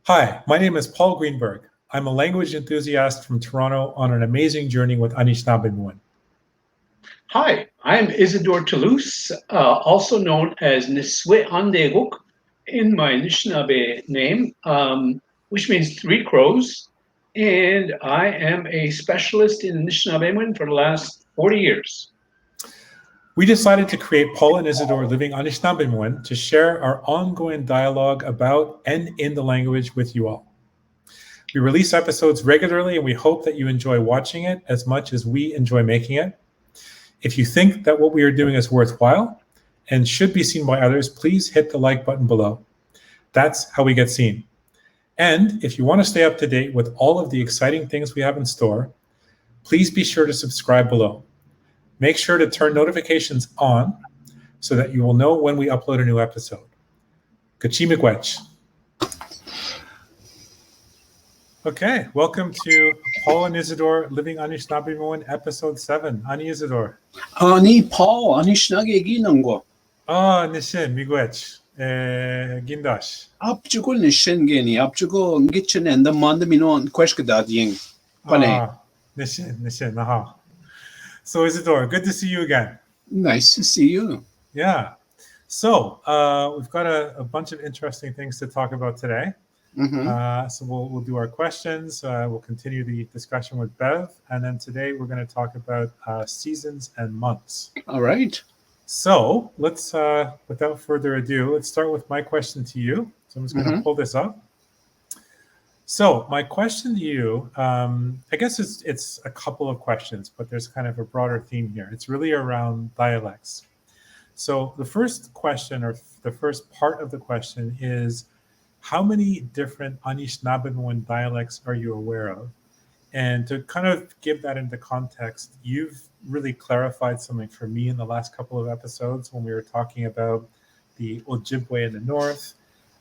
Hi, my name is Paul Greenberg. I'm a language enthusiast from Toronto on an amazing journey with Anishinaabemowin. Hi, I'm Isadore Toulouse, also known as Niswe Andeguk in my Anishinaabe name, which means three crows. And I am a specialist in Anishinaabemowin for the last 40 years. We decided to create Paul and Isadore Living Anishinaabemowin to share our ongoing dialogue about and in the language with you all. We release episodes regularly and we hope that you enjoy watching it as much as we enjoy making it. If you think that what we are doing is worthwhile and should be seen by others, please hit the like button below. That's how we get seen. And if you want to stay up to date with all of the exciting things we have in store, please be sure to subscribe below. Make sure to turn notifications on so that you will know when we upload a new episode. Kachimigwech. Okay, welcome to Paul and Isadore Living Anishinaabemowin episode 7. Ani Isadore. Ani Paul, Anishinaabe ginanggo. Nishin, miigwech. Gindash. Apjugo nishin geni, apjugo ngitchen and the mandamino kweshkadading. Pane. Nishin, aha. So Isadore, good to see you again. Nice to see you. Yeah. So we've got a bunch of interesting things to talk about today. Mm-hmm. So we'll do our questions. We'll continue the discussion with Bev, and then today we're going to talk about seasons and months. All right. So let's, without further ado, let's start with my question to you. So I'm just going to pull this up. So my question to you, I guess it's a couple of questions, but there's kind of a broader theme here. It's really around dialects. So the first question, or the first part of the question, is how many different Anishinaabemowin dialects are you aware of? And to kind of give that into context, you've really clarified something for me in the last couple of episodes when we were talking about the Ojibwe in the north,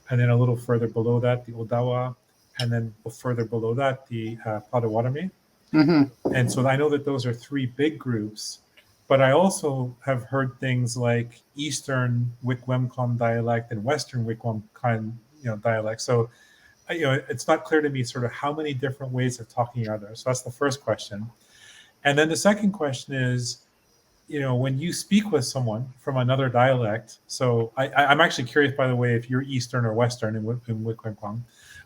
and then a little further below that, the Odawa, and then further below that, the Potawatomi. Mm-hmm. And so I know that those are three big groups, but I also have heard things like Eastern Wickwemcom dialect and Western Wickwemcom dialect. So it's not clear to me sort of how many different ways of talking are there. So that's the first question. And then the second question is, when you speak with someone from another dialect, so I'm actually curious, by the way, if you're Eastern or Western in Wickwemcom,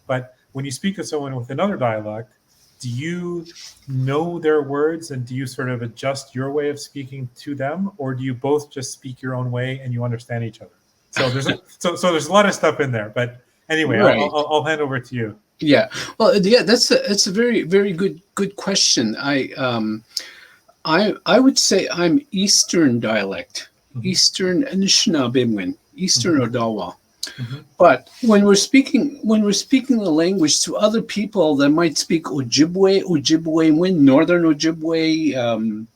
but when you speak with someone with another dialect, do you know their words and do you sort of adjust your way of speaking to them, or do you both just speak your own way and you understand each other? So there's a lot of stuff in there, but anyway, right. I'll hand over to you. Yeah, well, yeah, that's a very, very good question. I would say I'm Eastern dialect, Eastern Anishinaabemowin, Eastern Odawa. But when we're speaking the language to other people that might speak Ojibwe, Northern Ojibwe,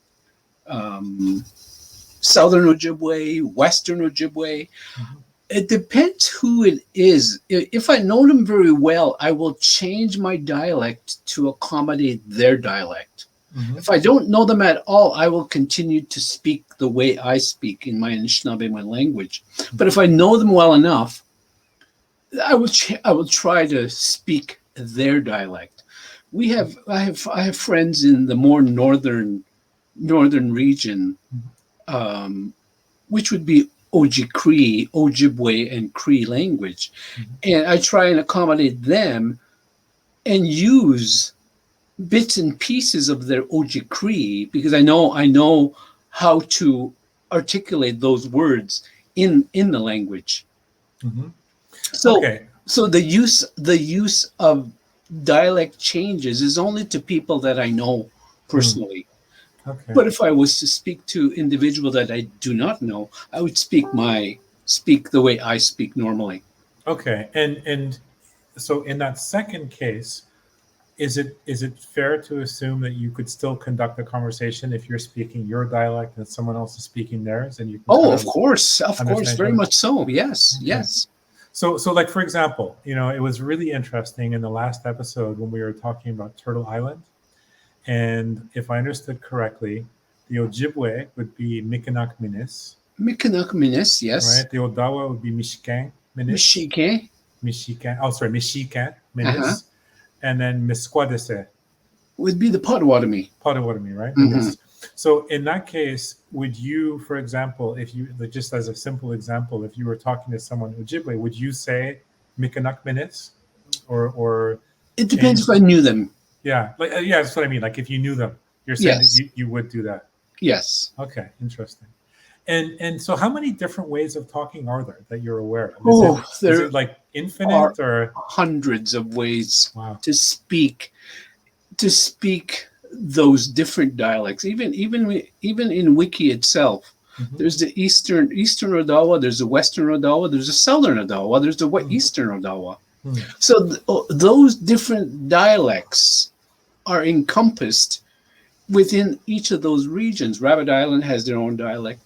Southern Ojibwe, Western Ojibwe, it depends who it is. If I know them very well, I will change my dialect to accommodate their dialect. If I don't know them at all, I will continue to speak the way I speak in my Anishinaabe language. But if I know them well enough, I will try to speak their dialect. I have friends in the more northern region, which would be Ojibwe, Ojibwe, and Cree language, and I try and accommodate them, and use bits and pieces of their Ojibwe because I know how to articulate those words in the language. So the use of dialect changes is only to people that I know personally. But if I was to speak to individual that I do not know, I would speak the way I speak normally. Okay, and so in that second case, is it fair to assume that you could still conduct a conversation if you're speaking your dialect and someone else is speaking theirs, and you can of course, very much so. Yes, yes. So like, for example, it was really interesting in the last episode when we were talking about Turtle Island. And if I understood correctly, the Ojibwe would be Mikanak Minis. Mikanak Minis, yes. Right. The Odawa would be Mishkang Minis. Mishike. Michigan. Oh, sorry, Michigan minutes, and then Misquadese, Would be the Potawatomi. Potawatomi, right? Mhm. So in that case, would you, for example, if you like, just as a simple example, if you were talking to someone Ojibwe, would you say Mikanak minutes, or It and depends if I knew them. yeah, like yeah, that's what I mean. Like if you knew them, you're saying that Yes. you would do that. Yes. Okay, interesting. And so, how many different ways of talking are there that you're aware of? Oh, Is there it like are infinite or hundreds of ways wow? to speak those different dialects. Even in Wiki itself, Mhm. there's the Eastern Odawa, there's the Western Odawa, there's the Southern Odawa, there's the Eastern Odawa. Hmm. So those different dialects are encompassed within each of those regions. Rabbit Island has their own dialect.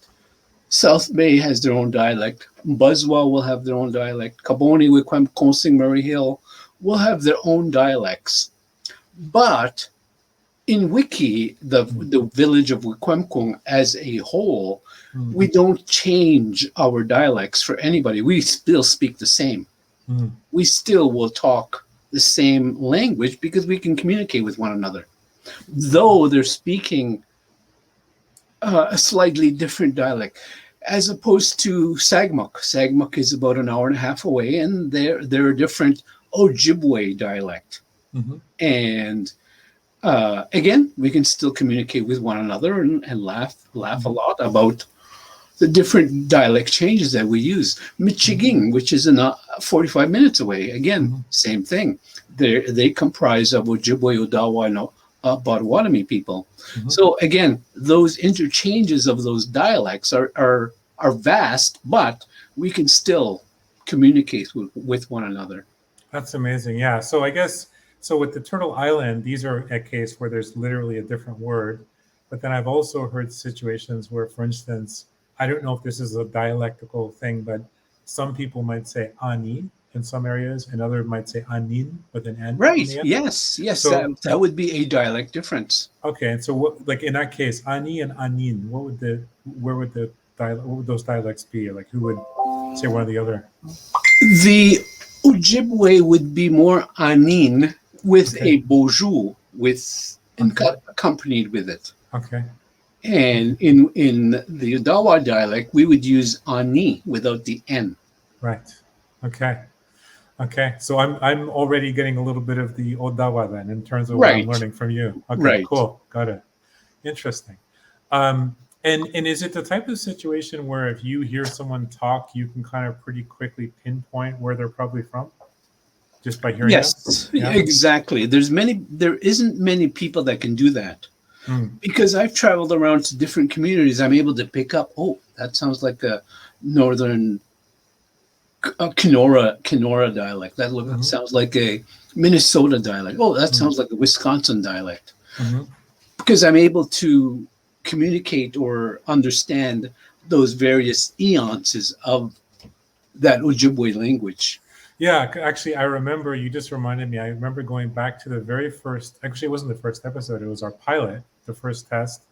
South Bay has their own dialect. Buzzwa will have their own dialect. Kaboni, Wikwem, Konsing, Murray Hill will have their own dialects. But in Wiki, the village of Wikwemkong as a whole, Hmm. we don't change our dialects for anybody. We still speak the same. Hmm. We still will talk the same language because we can communicate with one another. Though they're speaking a slightly different dialect, as opposed to Sagmuk. Sagmuk is about an hour and a half away, and they're a different Ojibwe dialect. Mhm. And again, we can still communicate with one another and laugh a lot about the different dialect changes that we use. Michiging, which is 45 minutes away, again, same thing. They comprise of Ojibwe, Odawa, and Potawatomi people. Mhm. So again, those interchanges of those dialects are vast, but we can still communicate with one another. That's amazing. Yeah. So I guess so with the Turtle Island, these are a case where there's literally a different word. But then I've also heard situations where, for instance, I don't know if this is a dialectical thing, but some people might say ani in some areas, and others might say anin with an N on Right. the end. Yes. So That would be a dialect difference. okay, and so what, like in that case, ani and anin, where would what would those dialects be? Like who would say one or the other? The Ojibwe would be more anin with Okay. a bonjour Okay. accompanied with it. Okay. And in the Odawa dialect, we would use ani without the N. Right. Okay. Okay. So I'm already getting a little bit of the Odawa then in terms of what I'm Right. learning from you. Okay. Right. Cool. Got it. Interesting. And is it the type of situation where if you hear someone talk, you can kind of pretty quickly pinpoint where they're probably from, just by hearing them? Yes, Yeah. exactly. There isn't many people that can do that. Hmm. Because I've traveled around to different communities, I'm able to pick up, oh, that sounds like a northern Kenora dialect. That Mhm. sounds like a Minnesota dialect. Oh, that Mhm. sounds like a Wisconsin dialect. Mhm. Because I'm able to communicate or understand those various eons of that Ojibwe language. Yeah, actually, I remember you just reminded me. I remember going back to the very first, actually, it wasn't the first episode, it was our pilot, the first test.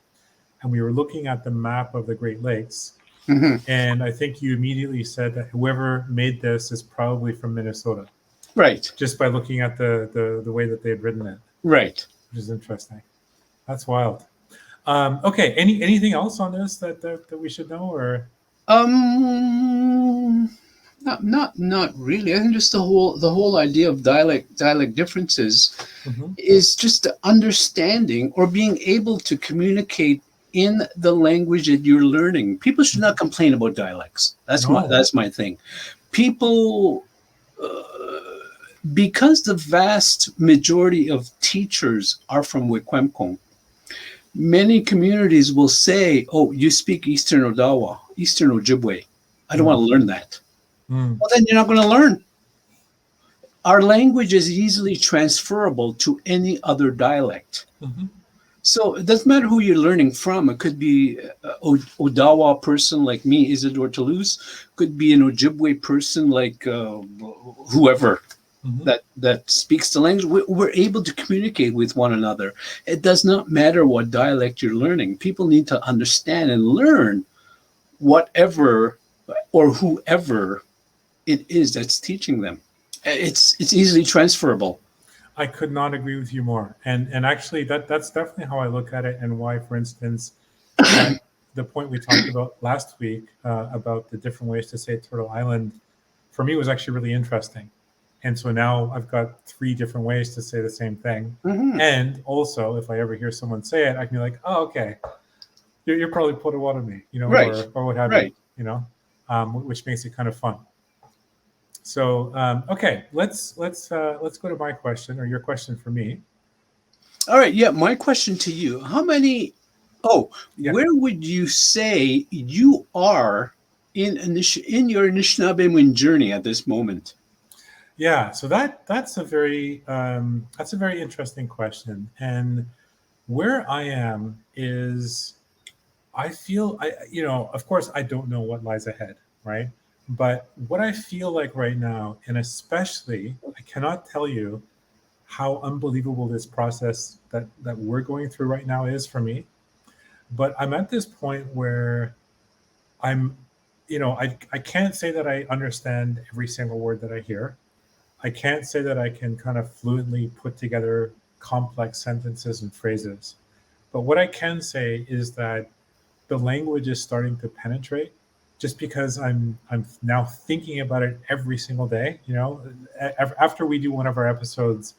And we were looking at the map of the Great Lakes. Mhm. And I think you immediately said that whoever made this is probably from Minnesota, Right, just by looking at the way that they had written it, right. which is interesting. That's wild. Okay, anything else on this that we should know, or Um, not really. I think just the whole idea of dialect differences Mhm. is just the understanding or being able to communicate in the language that you're learning. People should not complain about dialects. No. That's my thing. People, because the vast majority of teachers are from Wikwemkong, many communities will say, "Oh, you speak Eastern Odawa, Eastern Ojibwe. I don't want to learn that." Mm. Well, then you're not going to learn. Our language is easily transferable to any other dialect. Mhm. So it doesn't matter who you're learning from. It could be an Odawa person like me, Isadore Toulouse. Could be an Ojibwe person like whoever Mhm. that speaks the language. We're able to communicate with one another. It does not matter what dialect you're learning. People need to understand and learn whatever or whoever it is that's teaching them. It's easily transferable. I could not agree with you more. And actually, that's definitely how I look at it, and why, for instance, that the point we talked about last week about the different ways to say Turtle Island, for me was actually really interesting. And so now I've got 3 different ways to say the same thing. Mhm. And also, if I ever hear someone say it, I can be like, oh, okay, you're probably Potawatomi, Right. or what have you, Right. which makes it kind of fun. So okay, let's go to my question, or your question for me. All right. Yeah. My question to you: how many? Oh, Yeah. where would you say you are in your Anishinaabemowin journey at this moment? Yeah, so that's a very interesting question, and where I am is, I feel, of course I don't know what lies ahead, right? But what I feel like right now, and especially, I cannot tell you how unbelievable this process that we're going through right now is for me. But I'm at this point where I'm, I can't say that I understand every single word that I hear. I can't say that I can kind of fluently put together complex sentences and phrases. But what I can say is that the language is starting to penetrate, just because I'm now thinking about it every single day. After we do one of our episodes,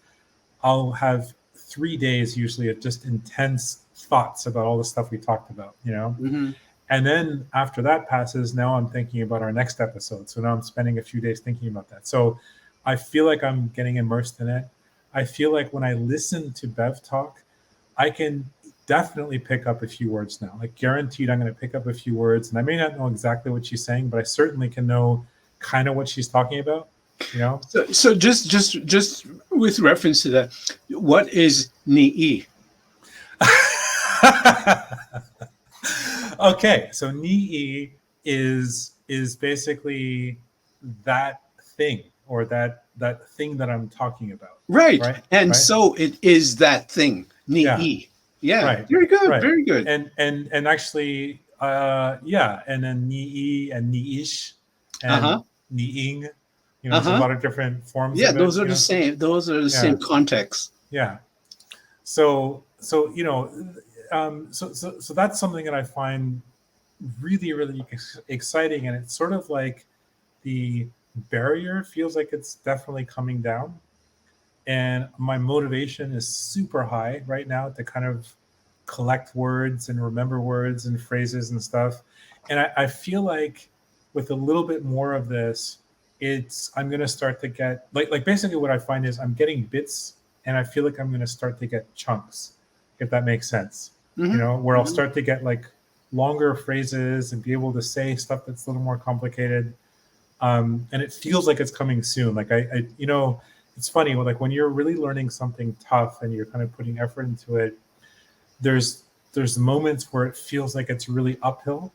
I'll have 3 days usually of just intense thoughts about all the stuff we talked about. Mm-hmm. And then after that passes, now I'm thinking about our next episode. So now I'm spending a few days thinking about that. So I feel like I'm getting immersed in it. I feel like when I listen to Bev talk, I can definitely pick up a few words now. Like, guaranteed, I'm going to pick up a few words. And I may not know exactly what she's saying, but I certainly can know kind of what she's talking about, you know? So just with reference to that, what is ni'i? Okay, so ni'i is basically that thing, or that thing that I'm talking about. Right. Right? And Right? so it is that thing, Yeah. ni'i. Yeah. Right. Very good. Right. Very good. And actually, yeah, and then ni'i and ni'ish and Uh-huh. ni'ing, there's a Uh-huh. lot of different forms Yeah, of it, those are the same. Those are the Yeah. same contexts. Yeah. So so that's something that I find really, really exciting, and it's sort of like the barrier feels like it's definitely coming down, and my motivation is super high right now to kind of collect words and remember words and phrases and stuff. And I feel like with a little bit more of this, I'm going to start to get like basically what I find is I'm getting bits, and I feel like I'm going to start to get chunks, if that makes sense. Mm-hmm. Where I'll Mm-hmm. start to get like longer phrases and be able to say stuff that's a little more complicated. And it feels like it's coming soon. Like it's funny, like when you're really learning something tough and you're kind of putting effort into it, there's moments where it feels like it's really uphill,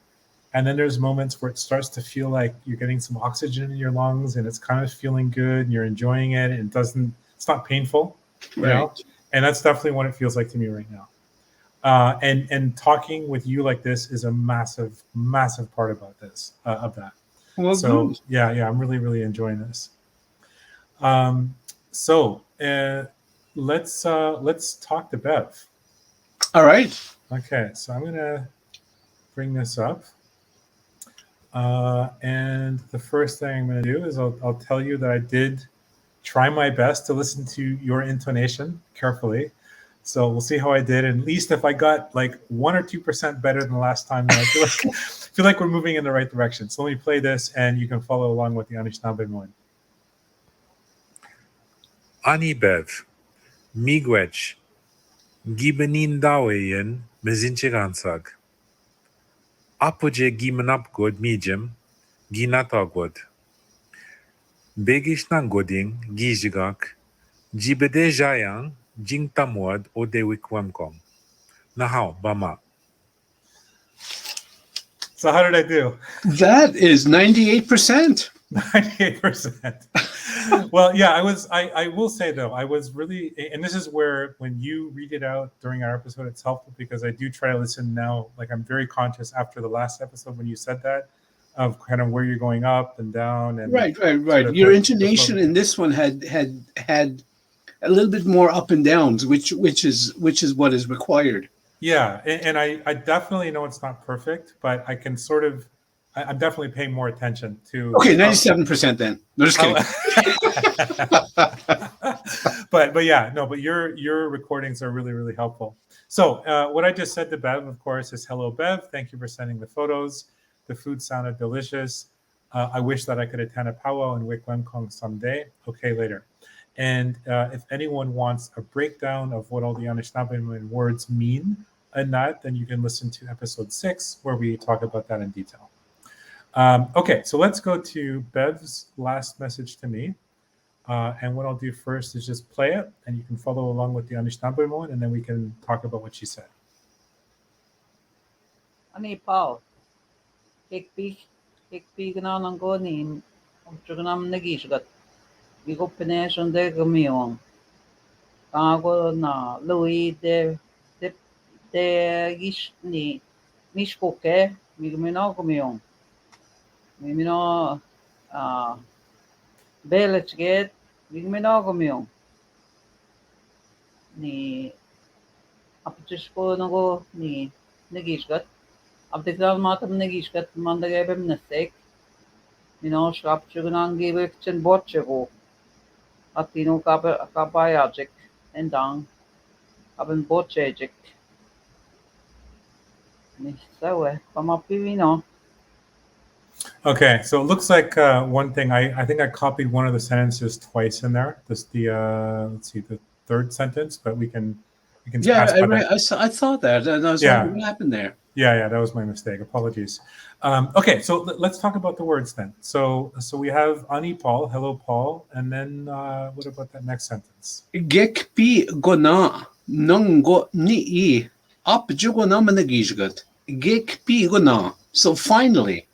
and then there's moments where it starts to feel like you're getting some oxygen in your lungs, and it's kind of feeling good, and you're enjoying it, and it's not painful, Right. and that's definitely what it feels like to me right now. And talking with you like this is a massive, massive part about this, of that. Well, So good. yeah, I'm really, really enjoying this. So let's talk to Bev. All right. Okay, so I'm gonna bring this up, and the first thing I'm gonna do is I'll tell you that I did try my best to listen to your intonation carefully. So we'll see how I did. And at least if I got like 1 or 2% better than the last time, then I feel like we're moving in the right direction. So let me play this, and you can follow along with the Anishinaabemowin. Ani Bev, Miigwech, Gibenindaweyen, Mezinchiransag. Apogee Gimanapgod Mijem, Ginatagod. Begishnangoding, Gijigak, Jibede Jayang, Jingtamwad Odewikwemkom. Nahao, Bama. So how did I do? That is 98%. 98%. Well, yeah, I will say though, I was really, and this is where when you read it out during our episode, it's helpful, because I do try to listen now. Like, I'm very conscious after the last episode when you said that, of kind of where you're going up and down and Right. sort of Your the intonation flow. in this one had a little bit more up and downs, which is what is required. Yeah, and I definitely know it's not perfect, but I can sort of I'm definitely paying more attention to Okay, how, 97% then. No, just kidding. but yeah, no, but your recordings are really really helpful. So what I just said to Bev, of course, is hello Bev. Thank you for sending the photos. The food sounded delicious. I wish that I could attend a powwow in Wikwemkong someday. Okay, later. And if anyone wants a breakdown of what all the Anishinaabemowin words mean in that, then you can listen to episode 6 where we talk about that in detail. Okay, so let's go to Bev's last message to me. And what I'll do first is just play it, and you can follow along with the Anishinaabemowin, and then we can talk about what she said. Ani Paul, kekpi ganang gonin, chuganam nagisgat, bigo pination de gamion. Kago na Louis de gish ni mishkoke, migmino gamion. Mimino belechget, migmino gamion. Ni apchishko nago ni nagisgat. Abdikal matam nagisgat mandagabem nasek. Mino shkap chuganang gibek chen botchego. Atino kabayajik and dang. Haben botchejik. Nisawe, pamapivino. Okay, so it looks like one thing I think I copied one of the sentences twice in there. This let's see the third sentence, but we can Yeah, pass by that. I saw that, and I was Yeah. wondering what happened there. Yeah, that was my mistake. Apologies. Okay, so let's talk about the words then. So we have Ani Paul, hello Paul, and then what about that next sentence? Gekpi gona nongo ni apjugo na managishgat. Gekpi gona. So finally,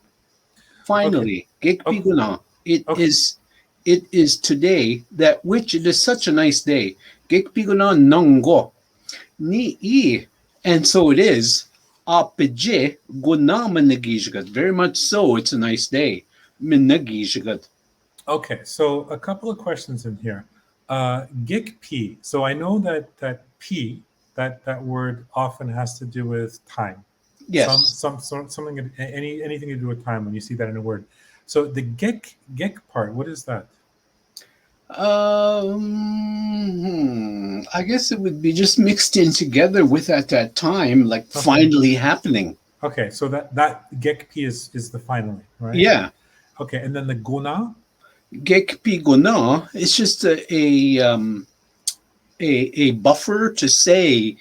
gekpi gona. It is today that which it is such a nice day. Gekpi gona nongo ni, and so it is. Apje gona managishgat. Very much so. It's a nice day. Managishgat. Okay, so a couple of questions in here. Gik P. So I know that P, that word often has to do with time. Yes. Something anything to do with time when you see that in a word. So the gik part, what is that? I guess it would be just mixed in together with at that time, like finally happening. Okay, so that gik P is the finally, right? Yeah. Okay, and then the guna. Gekpi gona is just a buffer to say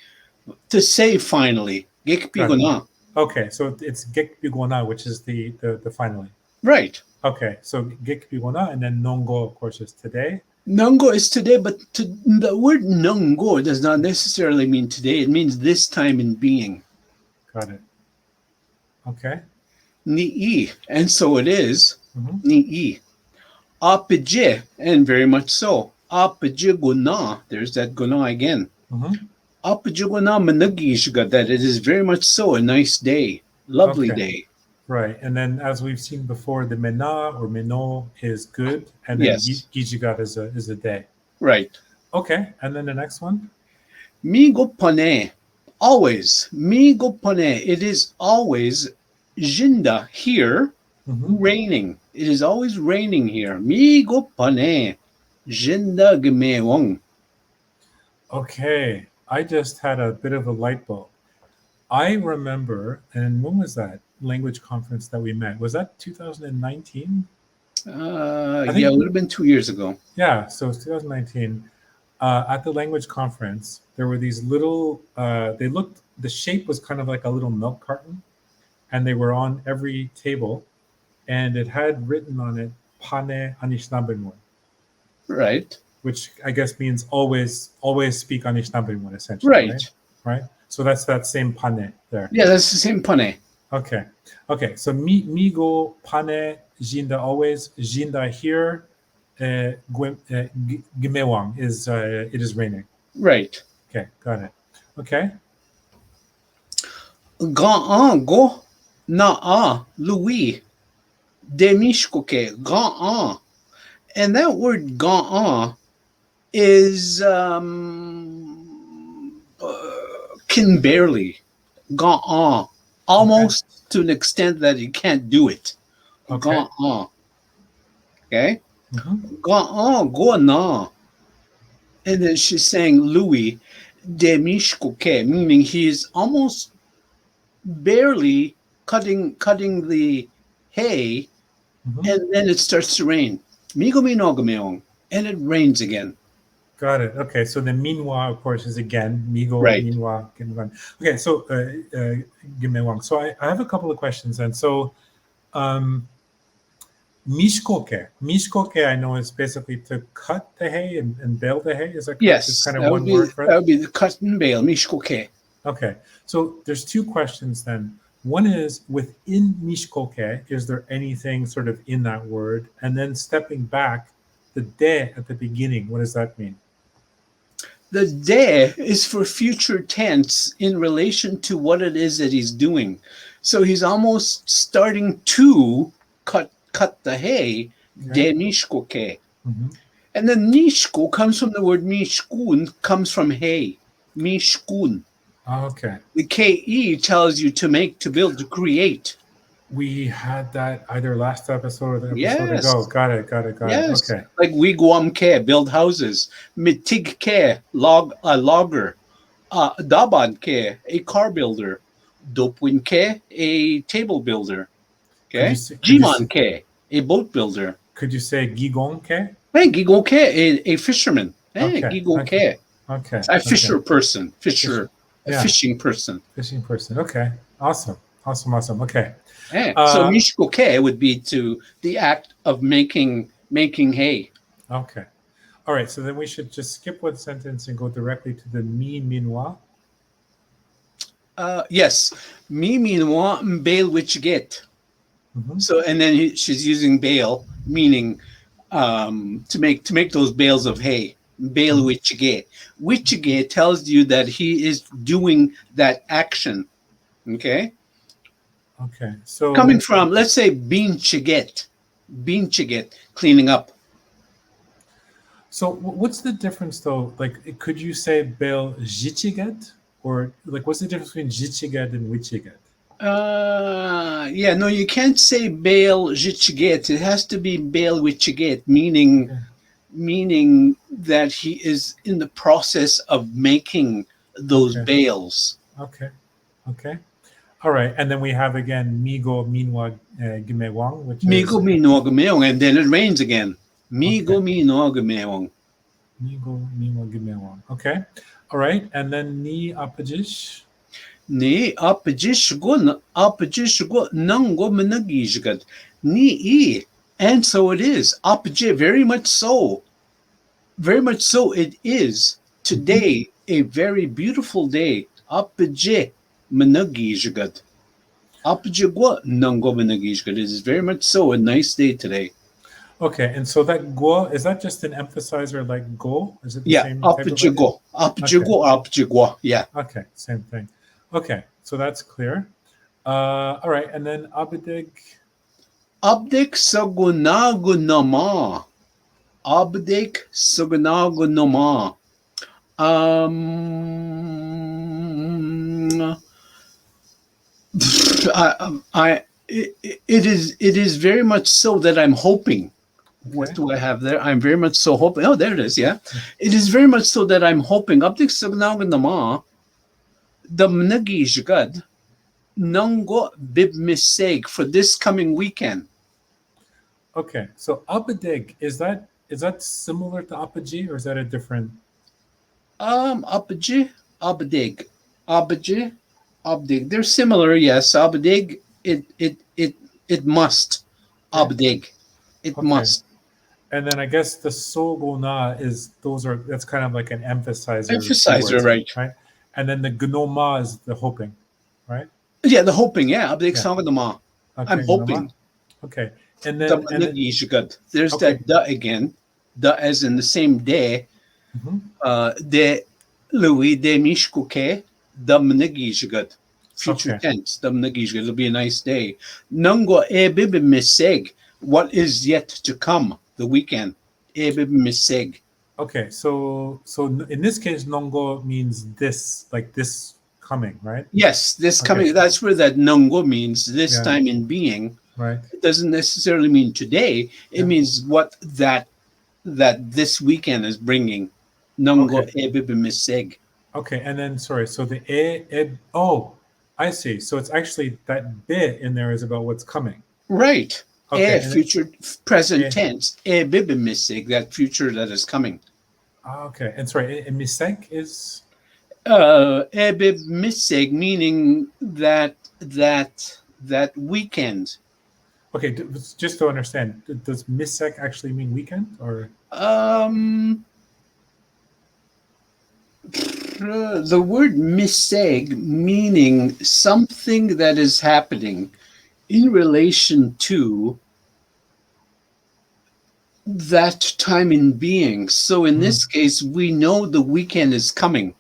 finally. Gekpi gona. Okay, so it's Gekpi gona, which is the finally. Right. Okay, so Gekpi gona, and then nongo, of course, is today. Nongo is today, but the word nongo does not necessarily mean today. It means this time in being. Got it. Okay. Ni, and so it is. Mm-hmm. Ni. Apje, and very much so. Apje guna. There's that guna again. Apje guna managishga, that it is very much so a nice day. Lovely day. Right. And then as we've seen before, the mena or meno is good. And then gijigat is a day. Right. Okay. And then the next one? Migo pane. Always. Migo pane. It is always jinda here. Raining. It is always raining here. Migo pane. Jinda gemewong. Okay. I just had a bit of a light bulb. I remember, and when was that language conference that we met? Was that 2019? Yeah, it would have been 2 years ago. Yeah, so it's 2019. At the language conference, there were these little, the shape was kind of like a little milk carton, and they were on every table, and it had written on it, Pane Anishinaabemowin. Right. Which I guess means always speak Anishinaabemowin, essentially. Right. So that's that same pane there. Yeah, that's the same pane. Okay. So migo pane jinda always jinda here. Gimewang is it is raining. Right. Okay, got it. Okay. Ga go na Louis de mishkoke, ga'a. And that word ga'a is can barely ga'a, almost to an extent that you can't do it. Okay. Ga'a. Okay? Mhm. Ga'a, go na. And then she's saying Louis de mishkoke, meaning he's almost barely cutting the hay, Mhm. and then it starts to rain. Migomi no gameong, and it rains again. Got it. Okay, so the minwa, of course, is again migo, Right. minwa, gimwan. Okay, so gimewang. So I have a couple of questions then. So um, mishkoke, I know is basically to cut the hay and bale the hay. Is that correct? It's Yes, kind of one word for that it. would be the cut and bale, mishkoke. Okay, so there's two questions then. One is within mishkoke, is there anything sort of in that word? And then stepping back, the de at the beginning, what does that mean? The de is for future tense in relation to what it is that he's doing. So he's almost starting to cut the hay, de mishkoke. Mhm. And then mishko comes from the word mishkun, comes from hay, mishkun. Okay. The ke tells you to make, to build, to create. We had that either last episode or the episode Yes. ago. Got it. Yes. Okay. Like wigwam ke, build houses. Mitig ke, a logger. Daban ke, a car builder. Dopwin ke, a table builder. Okay. Jiman ke, a boat builder. Could you say gigonke? Hey, gigo ke, a fisherman. Hey, Okay, gigo okay. ke. Okay. A fisher person. A Yeah. fishing person. Fishing person. Okay. Awesome. Okay. Yeah. So mishkoke would be to the act of making hay. Okay. All right. So then we should just skip one sentence and go directly to the minwa. Yes, mi minwa bail which get. Mhm. So and then she's using bale, meaning to make those bales of hay. Bale which get. Which get tells you that he is doing that action. Okay. Okay. So Coming from, let's say, bean chiget, cleaning up. So what's the difference though? Like, could you say bel jichiget, or like what's the difference between jichiget and wichiget? Yeah, no, you can't say bale jichiget. It has to be bale wichiget, meaning that he is in the process of making those bales. Okay. All right, and then we have again migo minwa gimewang, which Migo is minogameong, and then it rains again. Migo minogameong. migo minwa gimewang. Okay. All right, and then ni apajish. Ni apajishgo nango managishgat. Ni e. And so it is. Apaj, very much so. Very much so it is. Today, a very beautiful day. Apaj managishgat. Apajigwa nango managishgat. It is very much so a nice day today. Okay, and so that go, is that just an emphasizer like go? Is it the same type of apajigwa. Apajigwa. Yeah. Okay, same thing. Okay, so that's clear. All right, and then abadig. Abdik sagunagunama. Abdik sagunagunama. It is very much so that I'm hoping. Okay. What do I have there? I'm very much so hoping. Oh, there it is. Yeah, it is very much so that I'm hoping. Abdik sagunagunama. The mnagishgad. Nungo bib mistake for this coming weekend. Okay, so abadig, is that similar to apaji, or is that a different? Abaji, abdig, abdig. They're similar, yes. Abdig, it must. Abdig, it must. And then I guess the sogona is that's kind of like an emphasizer. Emphasizer, right? And then the gnoma is the hoping, right? Yeah, the hoping. Yeah, abdig sangadama. Okay, I'm hoping. gnoma. Okay, and then there's that da again. Da as in the same day. De Louis de Mishkuke, the Mnagishgad. future Okay. tense. Dam nagishgat. It'll be a nice day. Nungo ebib miseg. What is yet to come? The weekend. Ebib miseg. Okay. So in this case, nongo means this, like this coming, right? Yes, this Okay. coming. That's where that nungo means this Yeah. time in being. Right. It doesn't necessarily mean today. It Yeah. means what that this weekend is bringing. Nungo Okay. ebib miseg. Okay. And then sorry. So the oh, I see. So it's actually that bit in there is about what's coming. Right. Okay. And Future present eh. tense. Ebib miseg. That future that is coming. Okay. And sorry, misek is Ebib miseg, meaning that weekend. okay. Just to understand, does misek actually mean weekend or? The word miseg meaning something that is happening in relation to that time in being. So in this case, we know the weekend is coming.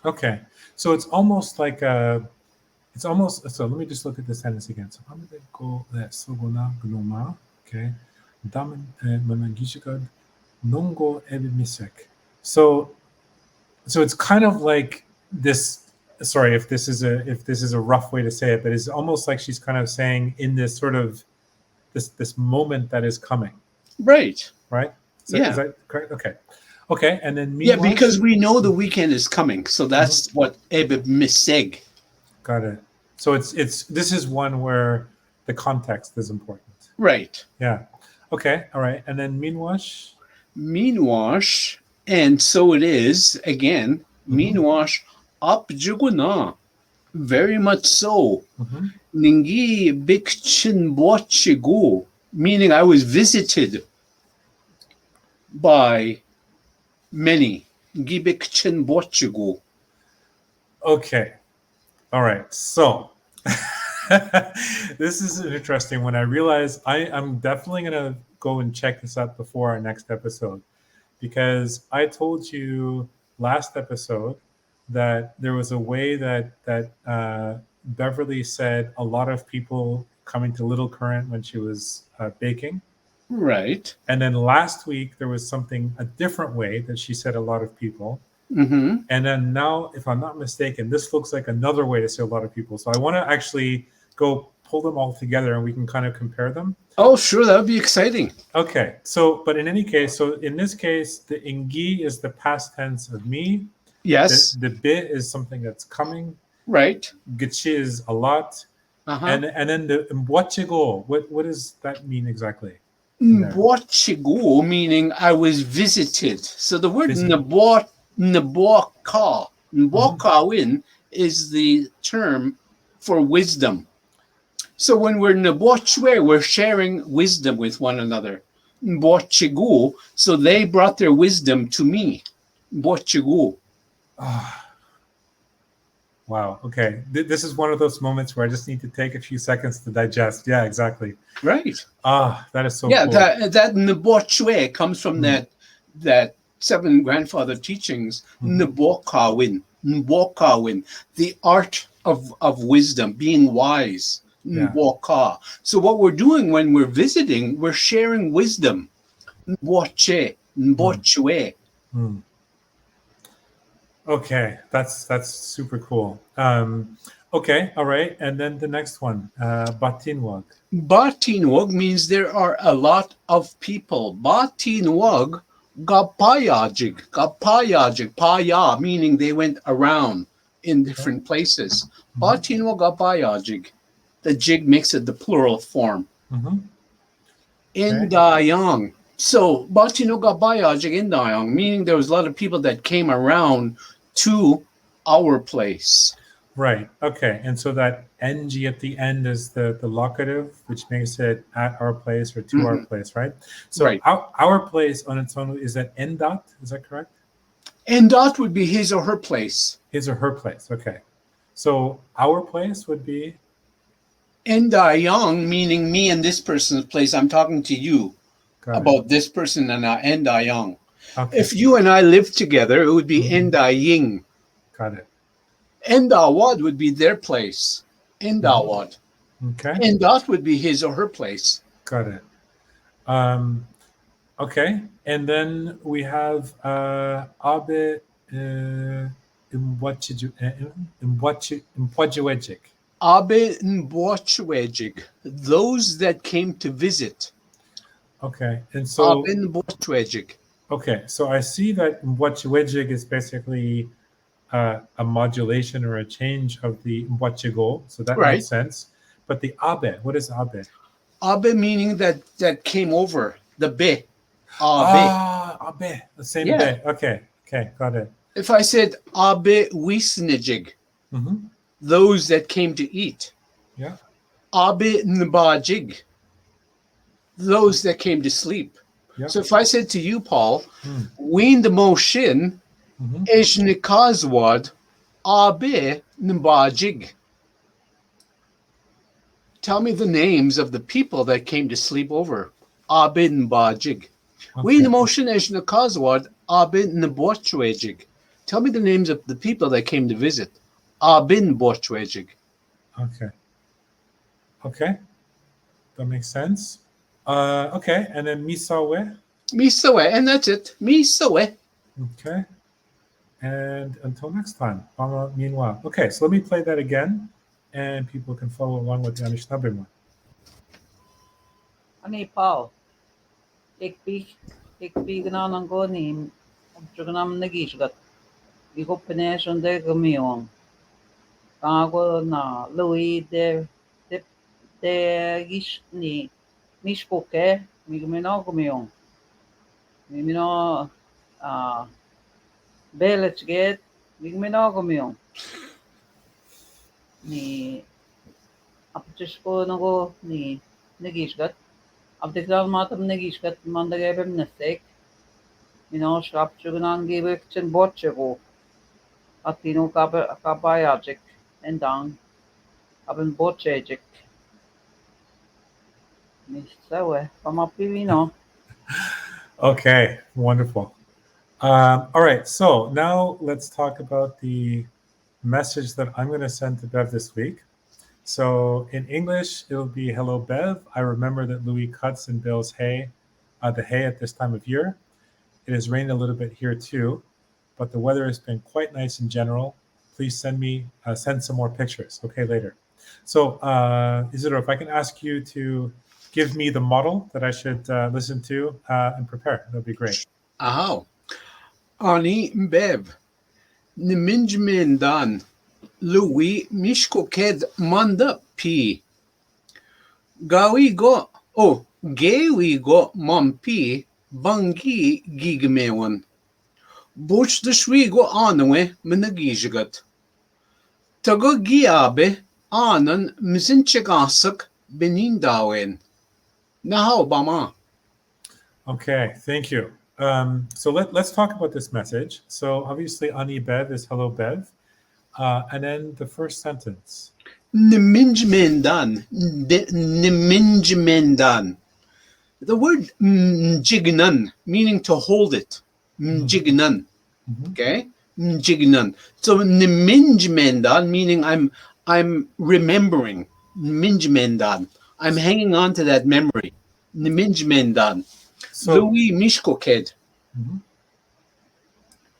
Okay. So it's almost like it's almost, so let me just look at the sentence again. So I'm going to go sogona gnoma, okay. Damen managishikad nongo ebimisek. So it's kind of like this, sorry if this is a rough way to say it, but it's almost like she's kind of saying in this sort of this moment that is coming. Right. So Yeah. is that correct? Okay. And then Yeah, because we know the weekend is coming. So that's what ebib miseg. Got it. So it's this is one where the context is important. Right. Yeah. Okay. All right. And then meanwash. Meanwash, and so it is again. Meanwash, apjuguna, very much so. Ningi bikchin bochigu, meaning I was visited by many. Gibikchin bochigu. Okay. All right. So this is interesting. When I realized I'm definitely gonna go and check this out before our next episode, because I told you last episode that there was a way that Beverly said a lot of people coming to Little Current when she was baking. Right. And then last week there was a different way that she said a lot of people. Mm-hmm. And then now, if I'm not mistaken, this looks like another way to say a lot of people. So I want to actually go pull them all together and we can kind of compare them. Oh, sure. That would be exciting. Okay. So, but in any case, so in this case, the ingi is the past tense of me. Yes. The bit is something that's coming. Right. Gitchi is a lot. Uh-huh. And then the mbochigo, what does that mean exactly? Mbochigo, meaning I was visited. So the word Nabokawin is the term for wisdom. So when we're Nabochwe, we're sharing wisdom with one another. Mbochigo, so they brought their wisdom to me. Mbochigo. Wow. Okay. This is one of those moments where I just need to take a few seconds to digest. Yeah, exactly. Right. That is so cool. that Nbochwe comes from that 7 grandfather teachings. Nbokawin, the art of wisdom, being wise. Nboka. So what we're doing when we're visiting, we're sharing wisdom. Nboche, Nbochwe. Okay, that's super cool. Okay, all right, and then the next one, Batinwag. Batinwag means there are a lot of people. Batinwag gapayajig, paya, meaning they went around in different places. Batinwag gapayajig. The jig makes it the plural form. Indayang. So Batinwag gapayajig indayang, meaning there was a lot of people that came around to our place. Right. Okay. And so that ng at the end is the locative, which makes it at our place or to our place, right? So right. Our place on its own, is that n dot? Is that correct? N dot would be his or her place. His or her place. Okay. So our place would be Endayang, meaning me and this person's place. I'm talking to you about this person and Endayang. Okay. If you and I lived together, it would be Endaying. Got it. Endawad would be their place. Endawad. Okay, Endot would be his or her place. got it. Okay, and then we have Abe Mwachiwejik. Abe Nbochwejig. Those that came to visit. Okay, and so Abe Nbochwejig. okay, so I see that Mwachiwejik is basically a modulation or a change of the Mwachigo, so that Right. makes sense. But the Abe, what is Abe? Abe meaning that came over. The be. Abe. Ah, Abe, the same Yeah. day. Okay, got it. If I said Abe Wisnijig, Mm-hmm. those that came to eat. Yeah. Abe Nbajig, those that came to sleep. Yeah. So if I said to you, Paul, Mm. Ween the Moshin, Mm-hmm. Ejnikazwad, Abe Nbajig. Tell me the names of the people that came to sleep over. Abe Nbajig. Ween the Moshin, Ejnikazwad, Abe Nbochwejig. Tell me the names of the people that came to visit. Abe Nbochwejig. Okay, that makes sense. Okay, and then Misawe. Misawe, and that's it. Misawe. Okay, and until next time, Bama Minwa. Okay, so let me play that again, and people can follow along with the Anishinaabemowin. Ani Paul. Ik bi gnan go ni. Jugnam nagisgat. Iko penesh on de gamion. Kago na Louis de gish ni. Mishkoke. Migmino gamion. Mimino Belechget. Migmino gamion. Ni apchishko nago ni nagisgat. Abdikal matam nagisgat mandagebem nasek. Mino shapchugan gibekchen botchego. Atino kabayajik and down. Aben botchejik. Misawe. Pamapivino. Okay, wonderful. All right, so now let's talk about the message that I'm going to send to Bev this week. So in English, it'll be hello, Bev. I remember that Louis cuts and bales the hay at this time of year. It has rained a little bit here too, but the weather has been quite nice in general. Please send some more pictures. Okay, later. So Isadore, if I can ask you to give me the model that I should listen to and prepare, that'd be great. Aho. Ani Bev. Niminjmin dan. Louis Mishkoked Manda P. Gawi go. Oh, Gawi go Mom P. Bangi Gigmewan. Buch the Shwi go Anwe Menagijagat. Tago Giabe Anan Mzinchagasak Benindawen. Now, Bama. Okay, thank you. So let's talk about this message. So obviously, Ani Bev is hello, Bev. And then the first sentence. Niminjmendan. Niminjmendan. The word jignan, meaning to hold it. Jignan. Mhm. Okay? Jignan. So niminjmendan, meaning I'm remembering. Niminjmendan. I'm hanging on to that memory. Niminjmendan. So, Louis Mishkoked, Mhm.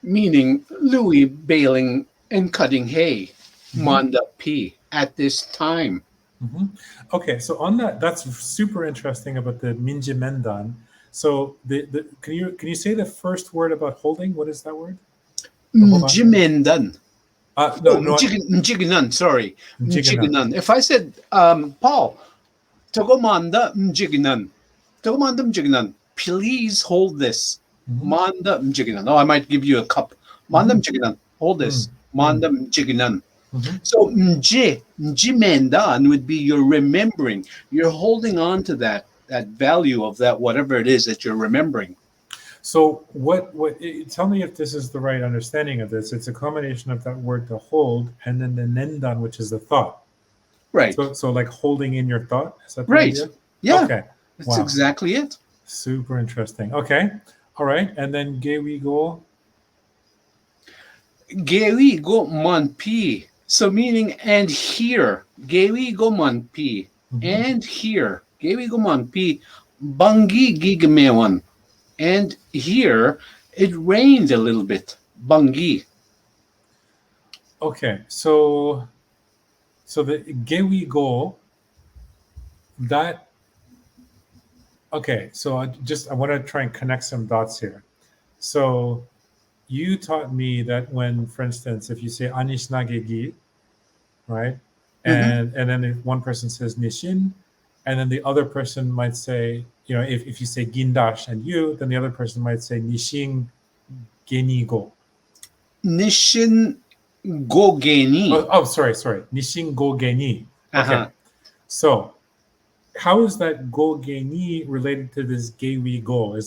meaning Louis baling and cutting hay. Mhm. Manda P at this time. Mhm. Okay, so on that's super interesting about the minjimendan. So can you say the first word about holding? What is that word? hold on. Mjimendan. No, Mjignan, sorry. Mjiganan. Mjignan. If I said, Paul, Togomanda Mjignan. Togomanda Mjignan. Please hold this. Mhm. Manda Mjignan. Oh, I might give you a cup. Manda Mjignan. Hold this. Manda Mjignan. Mhm. So Mjimendan would be you're remembering. You're holding on to that value of that whatever it is that you're remembering. So tell me if this is the right understanding of this. It's a combination of that word to hold and then the nendan, which is the thought. Right. So like holding in your thought. Is that the Right. idea? Yeah. Okay. That's Wow. exactly it. Super interesting. Okay. All right. And then gewi go. Gewi go man pi. So meaning and here, gewi gomanpi, and here, gewi gomanpi, bangi gigamewan. And here, it rained a little bit. Bangi. Okay, so the gewi go, that, okay, so I want to try and connect some dots here. So you taught me that when, for instance, if you say Anishinaabe, right, and then if one person says Nishin, and then the other person might say, if you say Gindash and you, then the other person might say Nishin Genigo. Nishin gogeni. Sorry, Nishin Go Geni. Okay, Uh-huh. so how is that Go Geni related to this Gewi Go?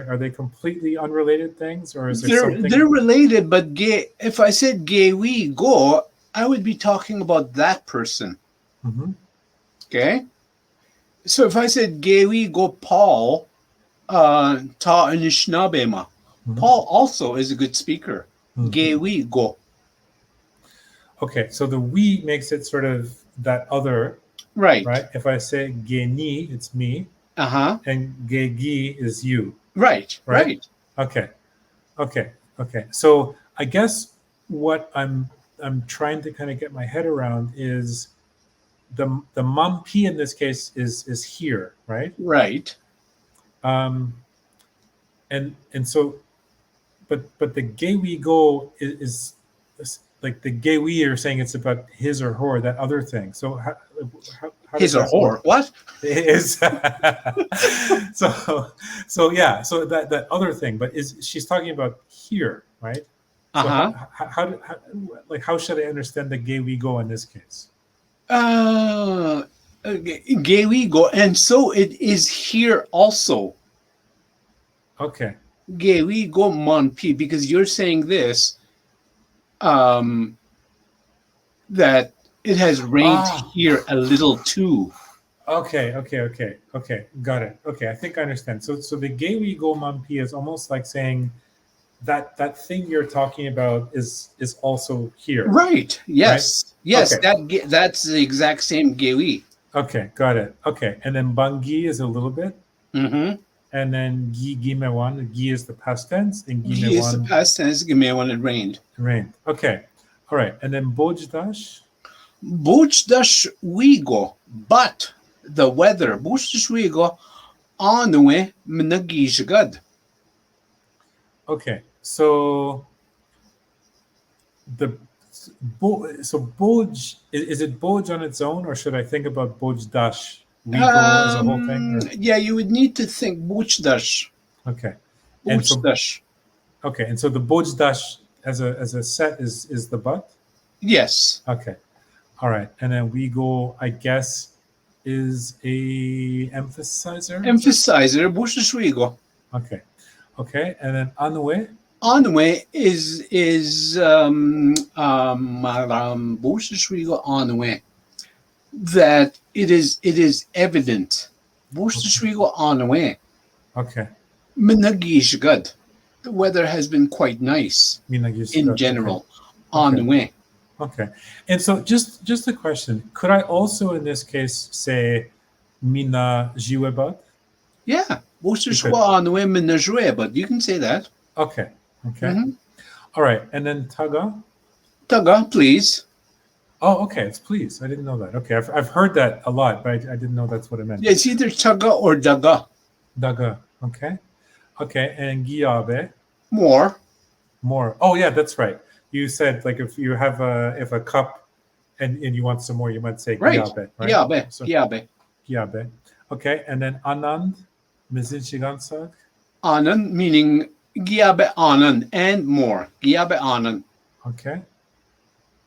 Are they completely unrelated things, or is there something? They're related, but if I said gewi go, I would be talking about that person. Mhm. Okay. So if I said gewi go Paul, ta Anishinaabemowin, Paul also is a good speaker. Gewi go. Okay, so the we makes it sort of that other, Right. right? If I say Geni, it's me, Uh-huh. and Gegi is you. Right. Okay. So I guess what I'm trying to kind of get my head around is the Mampi in this case is here, right? Right. And so, but the gay we go is like the gay we are saying it's about his or her, that other thing. So how his does or that her work? what Is so yeah, so that other thing, but she's talking about here, right? So how should I understand the gay we go in this case? Gewi go, and so it is here also. Okay. Gewi go Monpi, because you're saying this, that it has rained here a little too. Okay. Got it. Okay, I think I understand. So the gay we go Mampi is almost like saying that thing you're talking about is also here. Right. Yes. Right? Yes. Okay. That's the exact same gewi. Okay, got it. Okay, and then bangi is a little bit. Mm-hmm. And then gimewan, gi is the past tense, and Gi is the gimewan past tense. Gimewan, it rained. rained. Okay, all right. And then bojdash. Bojdash wigo, but the weather. Bojdash wigo, anwe mnagishgad. Okay, so so boj, is it boj on its own, or should I think about bojdash wigo as a whole thing? Or? Yeah, you would need to think bojdash. Okay. Bojdash. And so the bojdash as a set is the but? Yes. Okay. All right. And then we go, I guess, is a emphasizer? Emphasizer, bojdash wigo. Okay. And then anwe? Anwe is bojdash wigo anwe. That it is evident. Bojdash wigo anwe. Okay. Minagishgad. The weather has been quite nice in general. On the way. Okay. And so just a question. Could I also in this case say mina jiwebat? Yeah. On the way but you can say that. Okay. All right. And then taga? Taga, please. Oh, okay. It's please. I didn't know that. Okay. I've heard that a lot, but I didn't know that's what it meant. Yeah, it's either taga or daga. Daga. Okay. And giabe? More. Oh yeah, that's right. You said like if you have a cup and you want some more, you might say giabe, right? Giabe. So, Giabe. Giabe. Okay, and then anand, mizinshigansag? Anand meaning giabe anand and more. Giabe anand. Okay.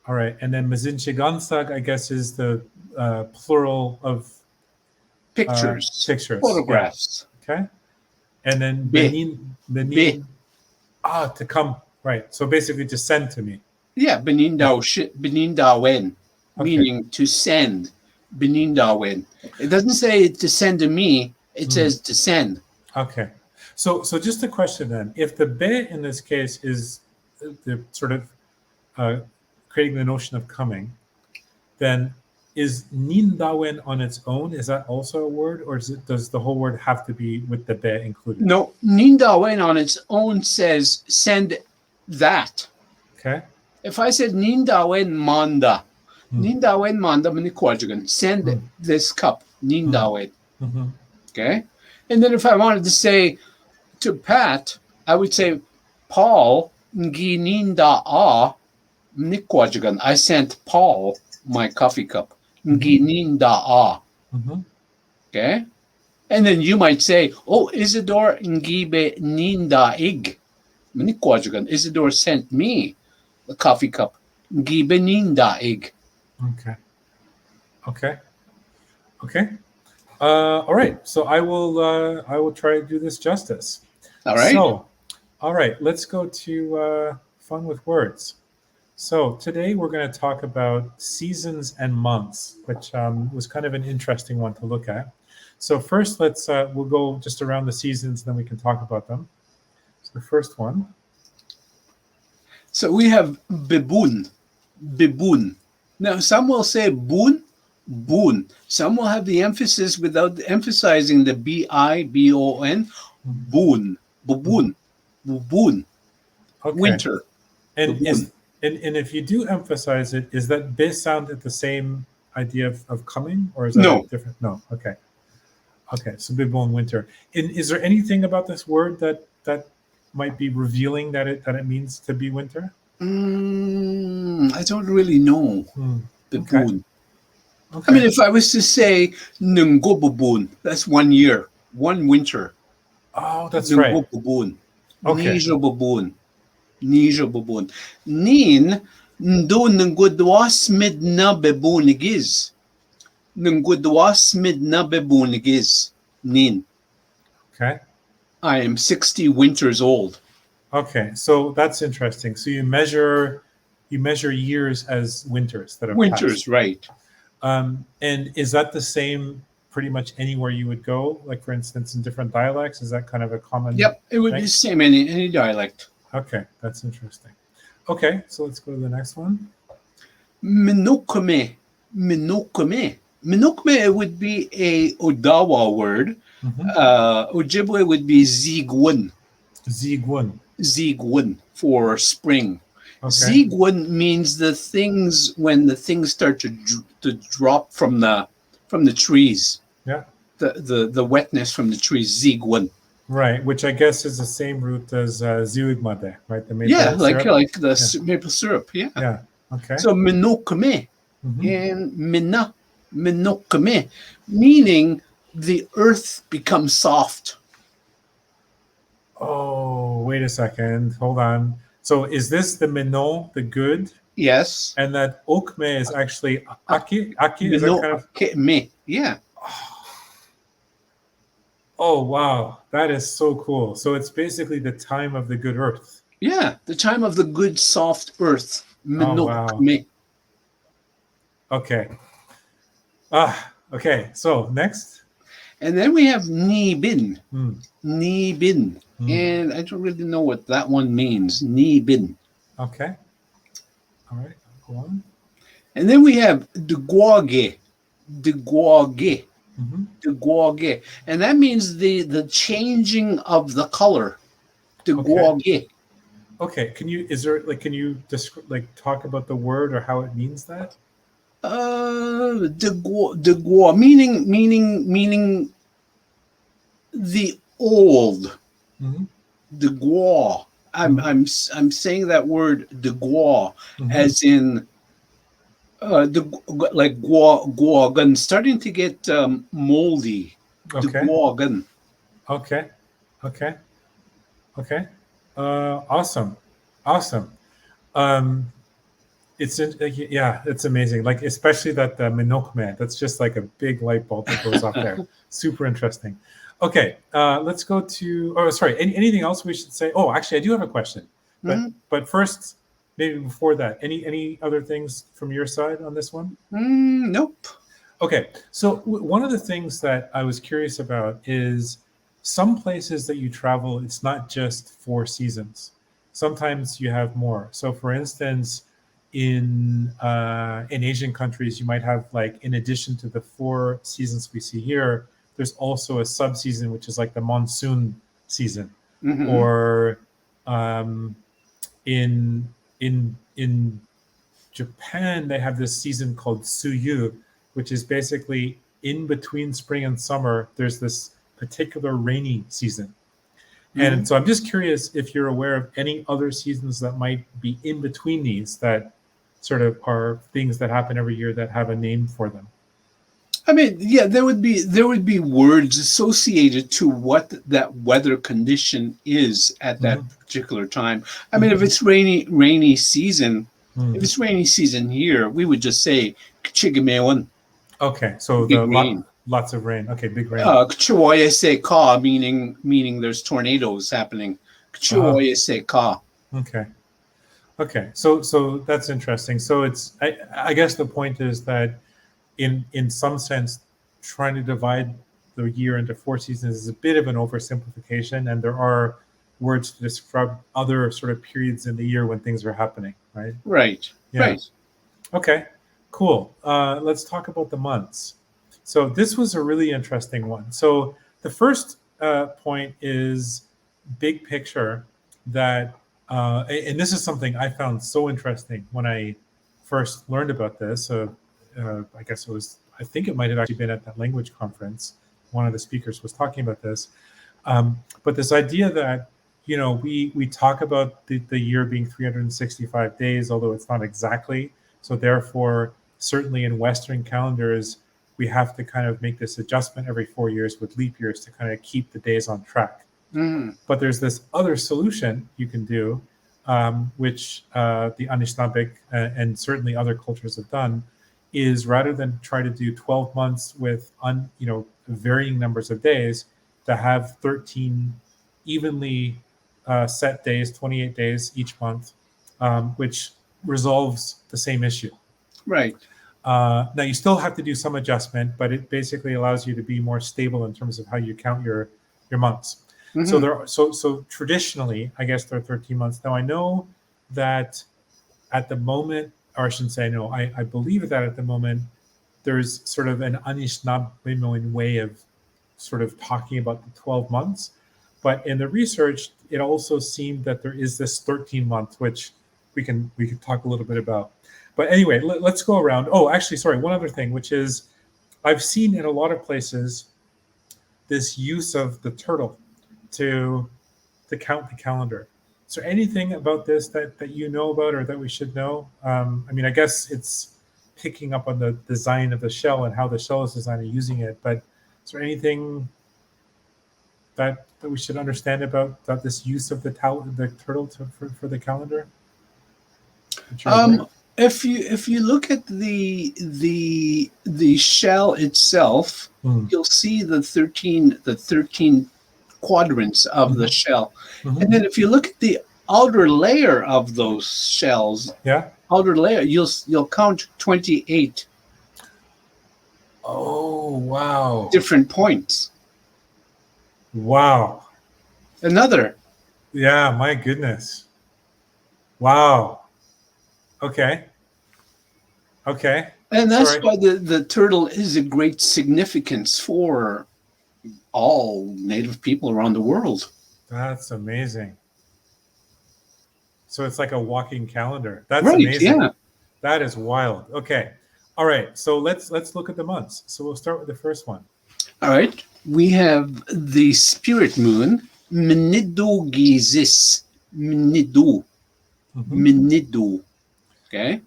All right, and then mizinshigansag, I guess, is the plural of pictures. Photographs. Yeah. Okay. And then benin. To come, right. So basically to send to me. Yeah, benin dawen, meaning to send. Benin dawen. It doesn't say to send to me, it says to send. Okay. So just a question then. If the be in this case is the sort of creating the notion of coming, then is nindawen on its own, is that also a word, or does the whole word have to be with the be included? No, Nindawen on its own says send that. Okay. If I said Nindawen Manda, Hmm. Nindawen Manda Manikwajagan, send Hmm. this cup, Nindawen. Mm-hmm. Okay. And then if I wanted to say to Pat, I would say Paul Ngininda A Manikwajagan. I sent Paul my coffee cup. Ngininda A. Mm-hmm. Okay. And then you might say, oh, Isadore Ngibe Ninda Ig. Manikwajagan. Isadore sent me the coffee cup. Ngibe Ninda Ig. Okay. Okay. Okay. All right. So I will try to do this justice. All right. So, all right. Let's go to fun with words. So today we're going to talk about seasons and months, which was kind of an interesting one to look at. So first, we'll go just around the seasons, then we can talk about them. So the first one. So we have Bibun. Bibun. Now, some will say boon, boon. Some will have the emphasis without emphasizing the B-I-B-O-N. Boon. Bubun. Bubun. Okay. Winter. And Bubun. and if you do emphasize it, is that be sound at the same idea of coming, or is that No. different? No. Okay. Okay. So bibon winter. And is there anything about this word that might be revealing that it means to be winter? I don't really know. Bibun. Okay. I mean, if I was to say Nungo Bubun, that's 1 year, 1 winter. Oh, that's right. Nungo Bubun. Okay. Nijo Bubun. Nijo Bubun. Nin, ndo nungudwas mid na bebunigiz. Nungudwas mid na bebunigiz. Nin. Okay. I am 60 winters old. Okay. So that's interesting. So you measure years as winters that have Winters, passed. right. And is that the same pretty much anywhere you would go? Like, for instance, in different dialects, is that kind of a common? Yep, it would be the same any dialect. Okay, that's interesting. Okay, so let's go to the next one. Minokme. Minokme. Minokme would be a Odawa word. Ojibwe would be Zigwun. Zigwun. Zigwun for spring. Okay. Zigwun means the things when the things start to drop from the trees. Yeah. The wetness from the trees. Zigwun. Right, which I guess is the same root as ziwigmade, right? The maple syrup. like the maple syrup. Yeah. Yeah. Okay. So minokme and minokme, meaning the earth becomes soft. Oh, wait a second. Hold on. So is this the mino, the good? Yes. And that okme is actually aki? Aki is that kind of me. Yeah. Oh, wow. That is so cool. So it's basically the time of the good earth. Yeah, the time of the good soft earth. Oh, wow. Okay. Okay. So next. And then we have Nibin. Nibin. And I don't really know what that one means. Nibin. Okay. All right. Go on. And then we have Dguage. Dguage. Dguage. And that means the changing of the color. Dguage. Okay. Can you talk about the word or how it means that? Dguo, meaning the old. Dguo. I'm saying that word Dguo as in like guogan, starting to get moldy. Okay. Guogan. Okay. Awesome. It's amazing. Like, especially that the minokme, that's just like a big light bulb that goes off there. Super interesting. Okay, let's go to. Oh, sorry. Anything else we should say? Oh, actually, I do have a question. But first, maybe before that, any other things from your side on this one? Nope. Okay, so one of the things that I was curious about is some places that you travel, it's not just 4 seasons. Sometimes you have more. So, for instance, in Asian countries, you might have, like, in addition to the 4 seasons we see here, there's also a sub-season, which is like the monsoon season. Mhm. Or in Japan, they have this season called Suyu, which is basically in between spring and summer. There's this particular rainy season. And so I'm just curious if you're aware of any other seasons that might be in between these that sort of are things that happen every year that have a name for them. I mean, yeah, there would be words associated to what that weather condition is at that particular time. I mean, if it's rainy season, if it's rainy season here, we would just say "Chigamewan," Okay, so big the rain. lots of rain. Okay, big rain. "Chihuahua se ka," meaning there's tornadoes happening. "Chihuahua se ka." Okay. Okay. So that's interesting. So it's I guess the point is that in some sense, trying to divide the year into 4 seasons is a bit of an oversimplification, and there are words to describe other sort of periods in the year when things are happening, right? Right. Yeah. Right. Okay, cool. Let's talk about the months. So this was a really interesting one. So the first point is big picture that, and this is something I found so interesting when I first learned about this. I guess I think it might have actually been at that language conference. One of the speakers was talking about this. But this idea that, we talk about the year being 365 days, although it's not exactly. So therefore, certainly in Western calendars, we have to kind of make this adjustment every 4 years with leap years to kind of keep the days on track. But there's this other solution you can do, which the Anishinaabe and certainly other cultures have done, is rather than try to do 12 months with varying numbers of days, to have 13 evenly set days, 28 days each month, which resolves the same issue. Right. Now you still have to do some adjustment, but it basically allows you to be more stable in terms of how you count your months. So traditionally, I guess there are 13 months. Now I know that at the moment, or I shouldn't say no, I believe that at the moment there's sort of an Anishinaabemowin way of sort of talking about the 12 months. But in the research, it also seemed that there is this 13 month, which we can talk a little bit about. But anyway, let's go around. Oh, actually, sorry, one other thing, which is I've seen in a lot of places this use of the turtle to count the calendar. Is there anything about this that you know about or that we should know? I mean, I guess it's picking up on the design of the shell and how the shell is designed and using it. But is there anything that we should understand about this use of the turtle for the calendar? If you look at the shell itself, you'll see the 13 quadrants of the shell. And then if you look at the outer layer of those shells, outer layer, you'll count 28. Oh, wow. Different points. Wow. Another. Yeah, my goodness. Wow. Okay. And that's why the turtle is a great significance for all Native people around the world. That's amazing. So it's like a walking calendar. That's right, amazing. Yeah. That is wild. Okay. All right. So let's look at the months. So we'll start with the first one. All right. We have the spirit moon, Mnidu Gizis. Mnidu. Mnidu. Okay.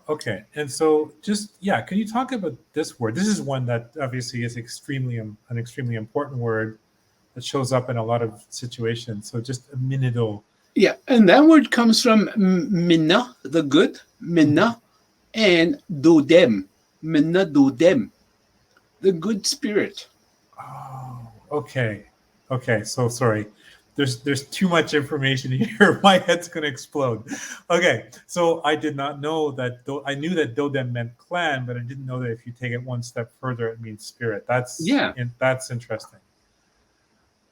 Okay. And so can you talk about this word? This is one that obviously is an extremely important word that shows up in a lot of situations. So just a minido. Yeah, and that word comes from minna, the good, minna, and dodem, minna dodem, the good spirit. Oh, okay. So sorry. There's too much information here. My head's going to explode. Okay, so I did not know that. I knew that Dodem meant clan, but I didn't know that if you take it one step further, it means spirit. That's interesting.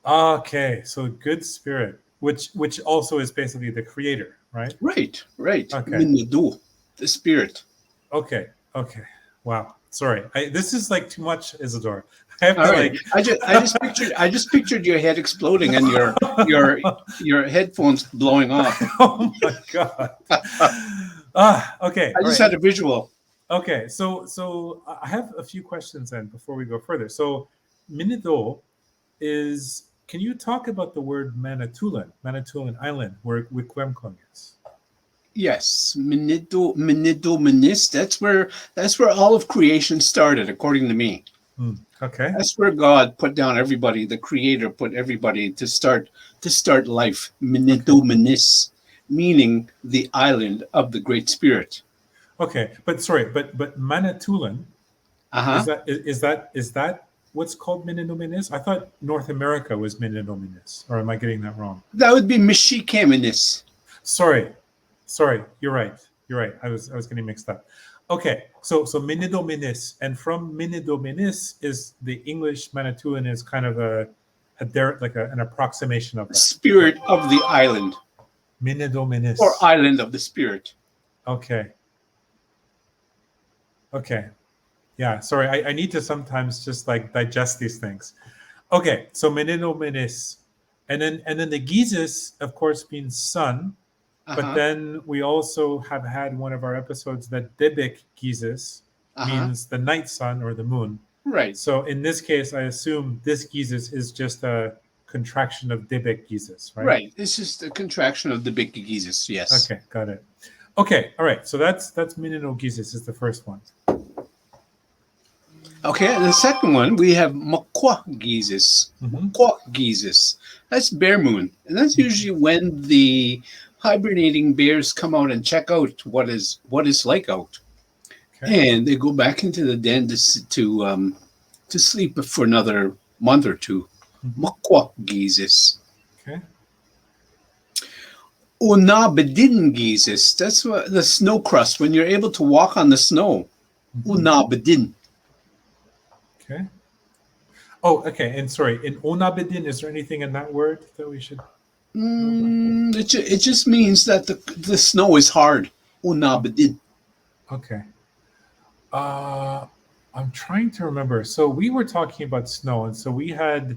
Okay, so good spirit, which also is basically the creator, right? Right. Okay. Minadu. the spirit. Okay. Okay. Wow. Sorry. This is like too much, Isadore. I have All to right. like. I just pictured your head exploding and your headphones blowing off. Oh my god. Okay. I All just right. had a visual. Okay. So I have a few questions then before we go further. So Minido is. Can you talk about the word Manitoulin Island, where Wikwemkong is? Yes, Menido, that's where all of creation started, according to me. Okay. That's where God put down everybody. The Creator put everybody to start life. Menido Menis, meaning the island of the Great Spirit. Okay. But sorry. But Manitoulin Uh-huh. is that what's called Minidominis? I thought North America was Minidominis, or am I getting that wrong? That would be Mishikemenis. Sorry, You're right. You're right. I was getting mixed up. Okay, so Minidominis, and from Minidominis is the English Manitoulin is kind of an approximation of that. Spirit of the island, Minidominis. or island of the spirit. Okay. Okay. Yeah. Sorry, I need to sometimes just like digest these things. Okay, so Minidominis, and then the Gizis, of course, means sun. But Uh-huh. then we also have had one of our episodes that Debek Gizis Uh-huh. means the night sun or the moon. Right. So in this case, I assume this Gizis is just a contraction of Debek Gizis, right? Right. This is the contraction of the big Jesus. Yes. Okay, got it. Okay, all right. So that's Minino Gizis is the first one. Okay, and the second one, we have Makwa Jesus. Mhm. Makwa Jesus. That's bear moon. And that's usually when the hibernating bears come out and check out what is like out. Okay. And they go back into the den to sleep for another month or two. Mhm. Makwa Jesus. Okay. Unabedin Jesus. That's what the snow crust, when you're able to walk on the snow. Mhm. Unabedin. Okay. Oh, okay. And sorry, in Onabedin, is there anything in that word that we should? It just means that the snow is hard. Unabedin. Okay. I'm trying to remember. So we were talking about snow, and so we had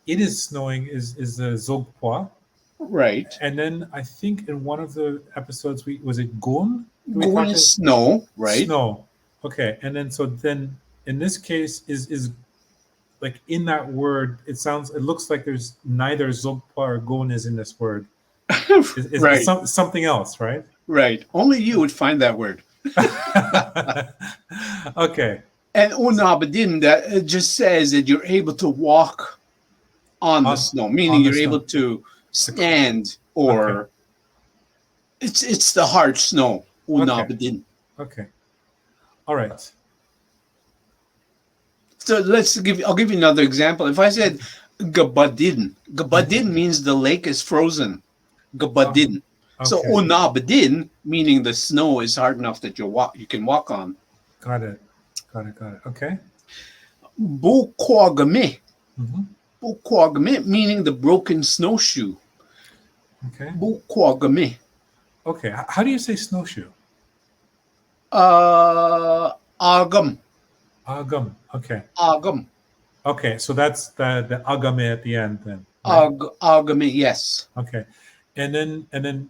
it is snowing is the Zogpwa, Right. and then I think in one of the episodes was it Gon? Going is snow, right? Snow. Okay, and then so then in this case is like in that word it looks like there's neither Zogpwa or Gon is in this word. It's Right. something else, right? Right. Only you would find that word. Okay. And unabedin, that it just says that you're able to walk on the snow, meaning on the you're snow. able to stand, or it's the hard snow. Unabedin. Okay. All right. So I'll give you another example. If I said Gabadin means the lake is frozen. Gabadin. So Okay. unabedin, meaning the snow is hard enough that you can walk on. Got it. Okay. Bukwagame. Mhm. Bukwagame, meaning the broken snowshoe. Okay. Bukwagame. Okay. How do you say snowshoe? Agam. Agam. Okay. Agam. Okay. So that's the agame at the end then. Right? Agame, yes. Okay. And then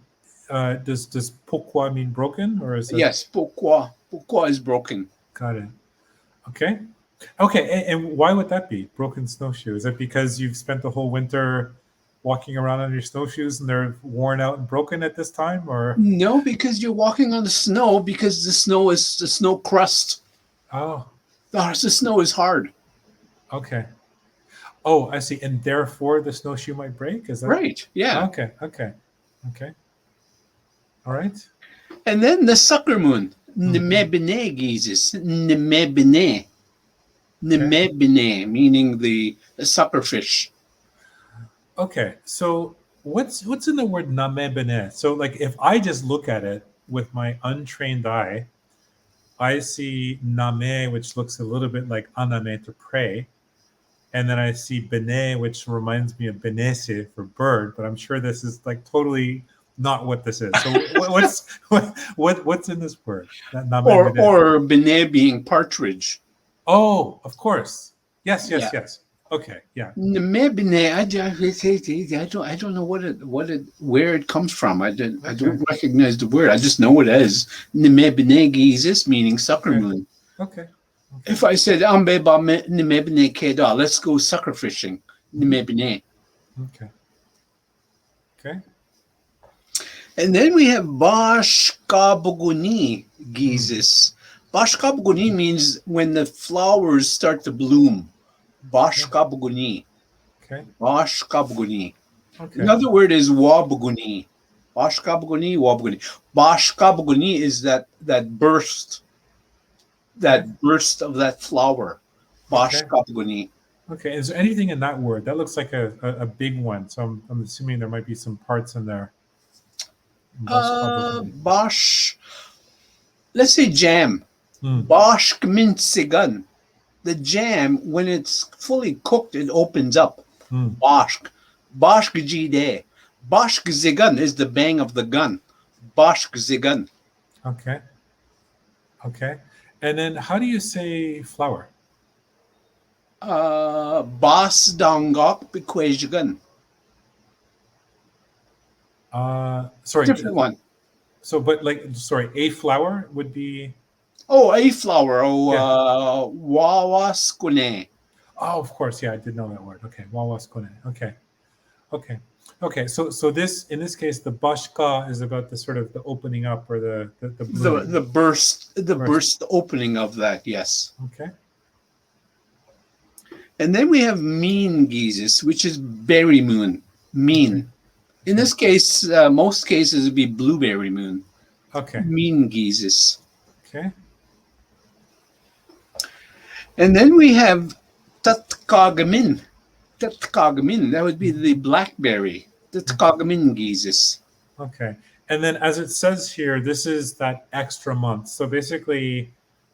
does pokwa mean broken, or is it? Yes, Pukwa. Pukwa is broken. Got it. Okay. Okay. And why would that be? Broken snowshoe? Is it because you've spent the whole winter walking around on your snowshoes and they're worn out and broken at this time, or? No, because you're walking on the snow, because the snow is the snow crust. Oh. The snow is hard. Okay. Oh, I see. And therefore the snowshoe might break? Is that Right. Yeah. Okay. All right. And then the sucker moon. Nemebene gizis. Nemebene. Nemebene, meaning the sucker fish. Okay. So what's in the word namebene? So like if I just look at it with my untrained eye, I see name, which looks a little bit like aname, to pray. And then I see bene, which reminds me of benese for bird, but I'm sure this is like totally not what this is. So what's in this word? Or bene being partridge. Oh, of course. Yes. Yeah. Okay, yeah. Bene, I don't know where it comes from. I don't recognize the word. I just know it as bene gizis, meaning sucker moon. Okay. If I said ambe ba bene keda, let's go sucker fishing. Bene. Okay. And then we have Bashkabuguni gizis. Bashkabuguni means when the flowers start to bloom. Bashkabuguni. Okay. Bashkabuguni. Okay. Another word is wabuguni. Bashkabuguni, wabuguni. Bashkabuguni is that burst. That burst of that flower. Bashkabuguni. Okay. Is there anything in that word? That looks like a big one. So I'm assuming there might be some parts in there. Let's say jam. Bashkmintsigan. The jam, when it's fully cooked, it opens up. Bashk. Bashkjide. Bashkzigan is the bang of the gun. Bashkzigan. Okay. And then how do you say flower? Basdangok Bequajigan. Sorry. Different one. So, but a flower would be. Oh, a flower. Oh, wawaskune. Oh, of course. Yeah, I did know that word. Okay, wawaskune. Okay. So this, in this case, the bashka is about the sort of the opening up or the burst opening of that. Yes. Okay. And then we have mean gizis, which is berry moon. Mean. Okay. In this case, most cases it'd be blueberry moon. Okay. Mean gizis. Okay. And then we have tatkagamin. Tatkagamin, that would be the blackberry. Tatkagamin gizis. Okay. And then as it says here, this is that extra month. So basically,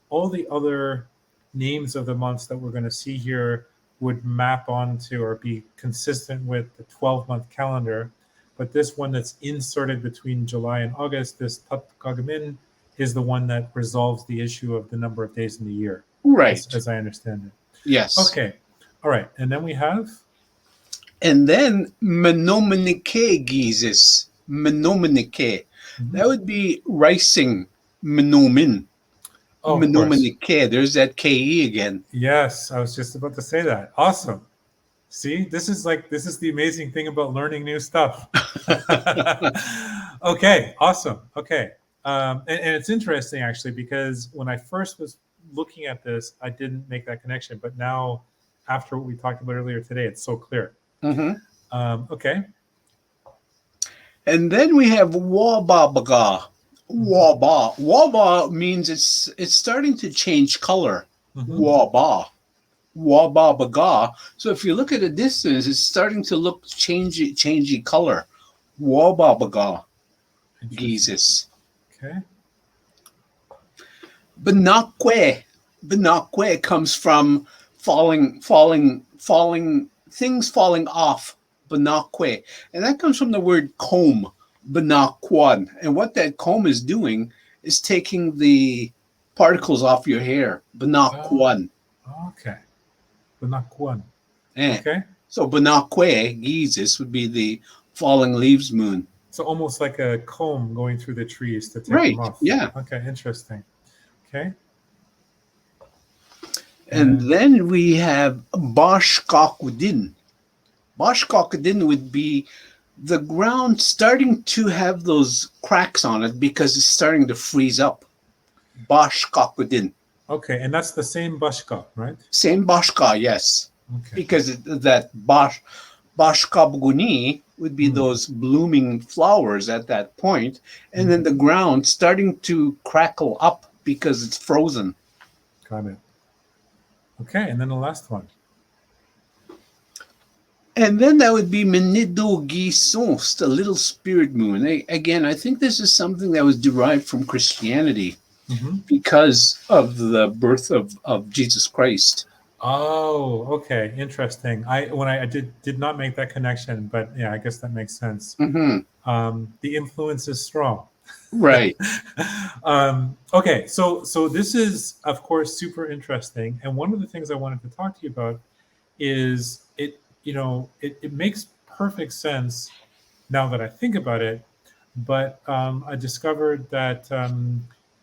all the other names of the months that we're going to see here would map onto or be consistent with the 12-month calendar. But this one that's inserted between July and August, this Tatkagamin, is the one that resolves the issue of the number of days in the year. Right. As I understand it. Yes. Okay. All right. And then we have? And then Menominike gizis. Menominike. That would be ricing Menomin. Oh, Menominike. There's that KE again. Yes, I was just about to say that. Awesome. See, this is the amazing thing about learning new stuff. Okay, awesome. Okay. And it's interesting actually, because when I first was looking at this, I didn't make that connection, but now after what we talked about earlier today, it's so clear. Okay. And then we have wababaga. Waba means it's starting to change color. Wababaga. So if you look at a distance, it's starting to look changey color. Wababaga gizis. Okay. Benakwe comes from falling, things falling off. Benakwe. And that comes from the word comb, benakwan. And what that comb is doing is taking the particles off your hair. Benakwan. Okay. Benakwan. Okay. So benakwe, gizis, would be the falling leaves moon. So almost like a comb going through the trees to take them off. Yeah. Okay, interesting. Okay. And then we have Bashkakudin. Bashkakudin would be the ground starting to have those cracks on it because it's starting to freeze up. Bashkakudin. Okay, and that's the same bashka, right? Same bashka, yes. Okay. Because that bashkabguni would be those blooming flowers at that point, and then the ground starting to crackle up because it's frozen. Got it. Okay, and then the last one. And then that would be Menido Gisons, the little spirit moon. Again, I think this is something that was derived from Christianity because of the birth of Jesus Christ. Oh, okay, interesting. I did not make that connection, but yeah, I guess that makes sense. Hmm. The influence is strong. Right. Okay, so this is of course super interesting, and one of the things I wanted to talk to you about is it makes perfect sense now that I think about it, but I discovered that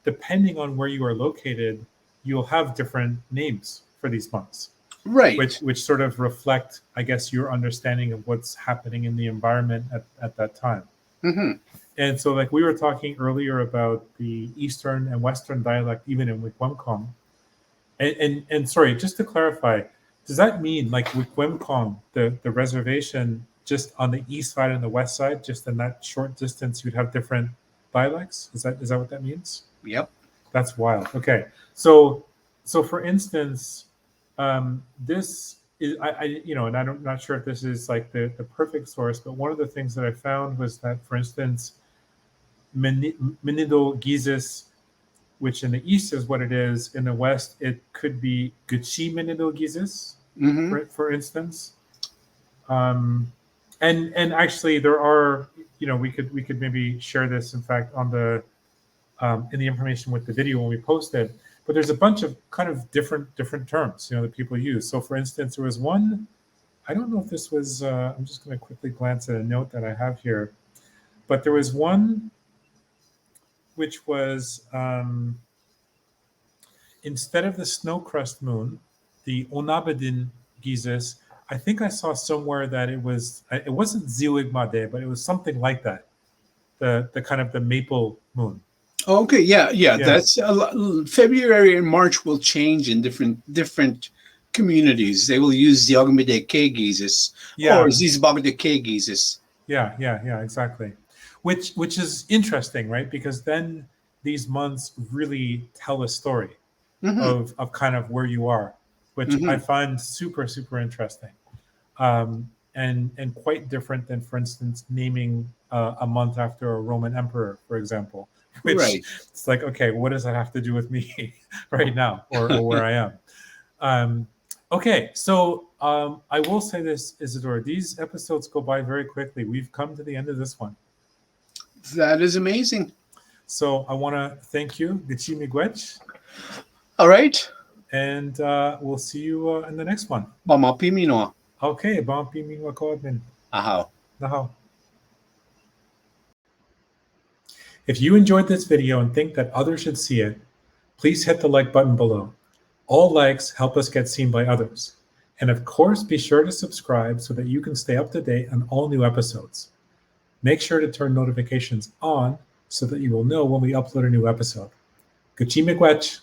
depending on where you are located, you'll have different names for these months, Right. which sort of reflect, I guess, your understanding of what's happening in the environment at that time. Hmm. And so, like we were talking earlier about the Eastern and Western dialect, even in Wigwamkong. And sorry, just to clarify, does that mean like Wigwamkong, the reservation just on the east side and the west side, just in that short distance, you'd have different dialects? Is that what that means? Yep. That's wild. Okay, so for instance, this is and I'm not sure if this is like the perfect source, but one of the things that I found was that, for instance, Menido Gizis, which in the east is what it is, in the west it could be Gucci Menido Gizis, Hmm. for instance. Um, and actually there are, we could maybe share this, in fact, on the in the information with the video when we post it. But there's a bunch of kind of different terms, that people use. So, for instance, there was one. I don't know if this was. I'm just going to quickly glance at a note that I have here, but there was one which was instead of the snow crust moon, the Onabadin Gizis. I think I saw somewhere that it wasn't Ziwigmade, but it was something like that. The kind of the maple moon. Okay. Yeah. Yeah. Yeah, That's February and March will change in different communities. They will use Ziogmide Kegisis or yeah. Zizbagde Kegisis. Yeah, exactly. Which is interesting, right? Because then these months really tell a story Hmm. of kind of where you are, which I Hmm. find super interesting, and quite different than, for instance, naming a month after a Roman emperor, for example. Which Right. it's like, okay, what does that have to do with me right now, or where I am? Um, okay, so I will say this, Isadore. These episodes go by very quickly. We've come to the end of this one. That is amazing. So I want to thank you, Gichi Miigwech, All right. and we'll see you in the next one. Bamapimino. Okay, Bumpy Mingwa Kodmin. Ahaw. Nahaw. If you enjoyed this video and think that others should see it, please hit the like button below. All likes help us get seen by others. And of course, be sure to subscribe so that you can stay up to date on all new episodes. Make sure to turn notifications on so that you will know when we upload a new episode. Good miigwech!